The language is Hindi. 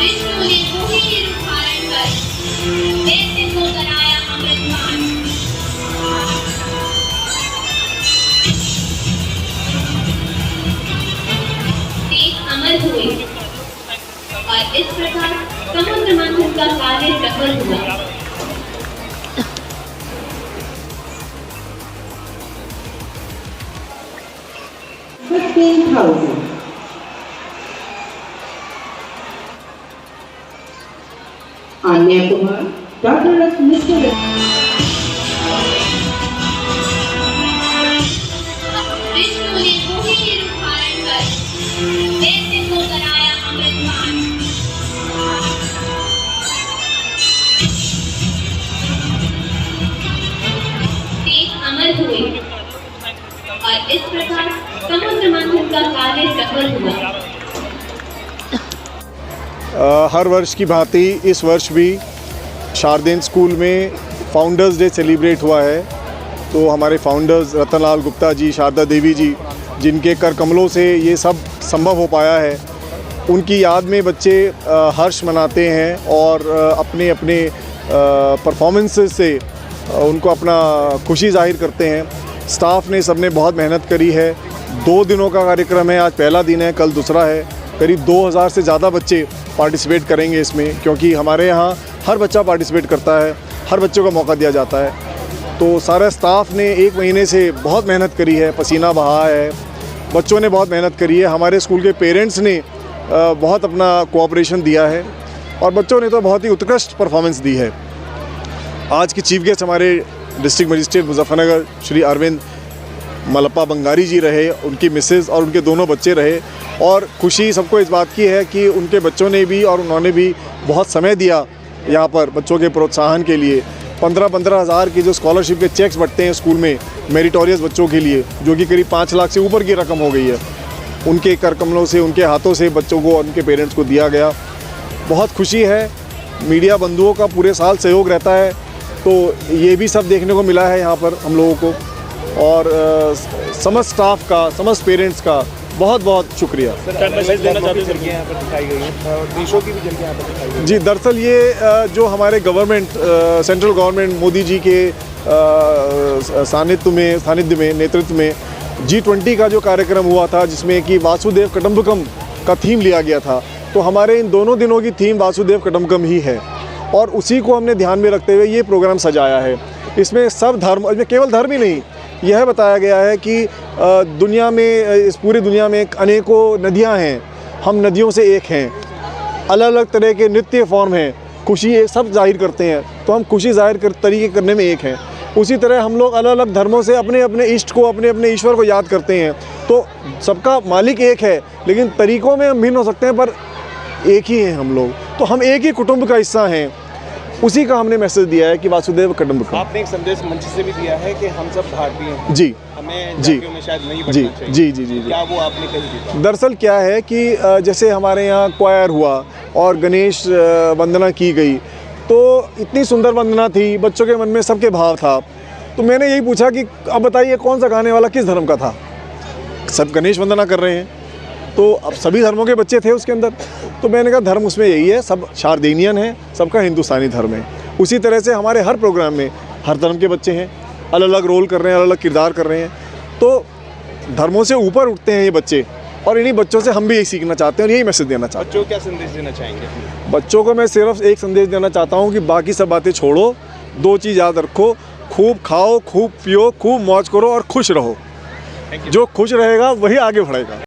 विष्णु ने कोई रूप धारण कर दैत्य को बनाया अमृतमान। देश अमर हुए और इस प्रकार समुद्र मंथन का कार्य सफल हुआ। 15,000. Anya Kumar, daughter of Mr. Vishnu ने कोई रूप धारण कर दैत्य को बनाया अमृतमान। देश अमर हुए और इस प्रकार समुद्र मंथन का कार्य सफल हुआ। हर वर्ष की भांति इस वर्ष भी शारदेन स्कूल में फाउंडर्स डे सेलिब्रेट हुआ है। तो हमारे फाउंडर्स रतनलाल गुप्ता जी, शारदा देवी जी, जिनके कर कमलों से ये सब संभव हो पाया है, उनकी याद में बच्चे हर्ष मनाते हैं और अपने अपने परफॉर्मेंसेस से उनको अपना खुशी जाहिर करते हैं। स्टाफ ने सबने बहुत मेहनत करी है। 2 दिनों का कार्यक्रम है, आज पहला दिन है, कल दूसरा है। करीब 2000 से ज़्यादा बच्चे पार्टिसिपेट करेंगे इसमें, क्योंकि हमारे यहाँ हर बच्चा पार्टिसिपेट करता है, हर बच्चों को मौका दिया जाता है। तो सारा स्टाफ ने 1 महीने से बहुत मेहनत करी है, पसीना बहा है, बच्चों ने बहुत मेहनत करी है। हमारे स्कूल के पेरेंट्स ने बहुत अपना कोऑपरेशन दिया है और बच्चों ने तो बहुत ही उत्कृष्ट परफॉर्मेंस दी है। आज के चीफ गेस्ट हमारे डिस्ट्रिक्ट मजिस्ट्रेट मुजफ्फरनगर श्री अरविंद मलप्पा बंगारी जी रहे, उनकी मिसेस और उनके दोनों बच्चे रहे। और खुशी सबको इस बात की है कि उनके बच्चों ने भी और उन्होंने भी बहुत समय दिया यहाँ पर बच्चों के प्रोत्साहन के लिए। 15-15 हज़ार के जो स्कॉलरशिप के चेक्स बंटते हैं स्कूल में मेरिटोरियस बच्चों के लिए, जो कि करीब 5 लाख से ऊपर की रकम हो गई है, उनके कर कमलों से, उनके हाथों से बच्चों को और उनके पेरेंट्स को दिया गया। बहुत खुशी है। मीडिया बंधुओं का पूरे साल सहयोग रहता है, तो ये भी सब देखने को मिला है यहाँ पर हम लोगों को। और समस्त स्टाफ का, समस्त पेरेंट्स का बहुत बहुत शुक्रिया। जी, दरअसल ये जो हमारे government, central government Modi ji के सानिध्य में, नेतृत्व में G20 का जो कार्यक्रम हुआ था, जिसमें कि वासुदेव कटुम्बकम का थीम लिया गया था, तो हमारे इन दोनों दिनों की थीम वासुदेव कटुम्बकम ही है और उसी को हमने ध्यान में रखते हुए ये प्रोग्राम सजाया है। इसमें सब धर्म, इसमें केवल धर्म ही नहीं, यह बताया गया है कि दुनिया में, इस पूरी दुनिया में अनेकों नदियां हैं, हम नदियों से एक हैं, अलग अलग तरह के नृत्य फॉर्म हैं, खुशी ये सब जाहिर करते हैं, तो हम खुशी जाहिर तरीके करने में एक हैं। उसी तरह हम लोग अलग अलग धर्मों से अपने अपने इष्ट को, अपने अपने ईश्वर को याद करते हैं। तो सबका मालिक एक है, लेकिन तरीक़ों में हम भिन्न हो सकते हैं, पर एक ही हैं हम लोग। तो हम एक ही कुटुंब का हिस्सा हैं। उसी का हमने मैसेज दिया है कि वासुदेव कटुम्बकम। आपने एक संदेश मंच से भी दिया है कि हम सब भारतीय हैं, जी, हमें जी, जातियों में शायद नहीं बंटना जी, चाहिए। जी, जी, जी, क्या वो आपने कही थी? दरअसल क्या है कि जैसे हमारे यहाँ क्वायर हुआ और गणेश वंदना की गई, तो इतनी सुंदर वंदना थी, बच्चों के मन में सबके भाव था। तो मैंने यही पूछा कि अब बताइए कौन सा गाने वाला किस धर्म का था? सब गणेश वंदना कर रहे हैं, तो अब सभी धर्मों के बच्चे थे उसके अंदर। तो मैंने कहा धर्म उसमें यही है, सब शारदेनियन है, सबका हिंदुस्तानी धर्म है। उसी तरह से हमारे हर प्रोग्राम में हर धर्म के बच्चे हैं, अलग अलग रोल कर रहे हैं, अलग अलग किरदार कर रहे हैं। तो धर्मों से ऊपर उठते हैं ये बच्चे, और इन्हीं बच्चों से हम भी यही सीखना चाहते हैं और यही मैसेज देना चाहते हैं। बच्चों को क्या संदेश देना चाहेंगे? बच्चों को मैं सिर्फ एक संदेश देना चाहता हूँ कि बाकी सब बातें छोड़ो, 2 चीज़ याद रखो, खूब खाओ, खूब पियो, खूब मौज करो और खुश रहो। जो खुश रहेगा वही आगे बढ़ेगा।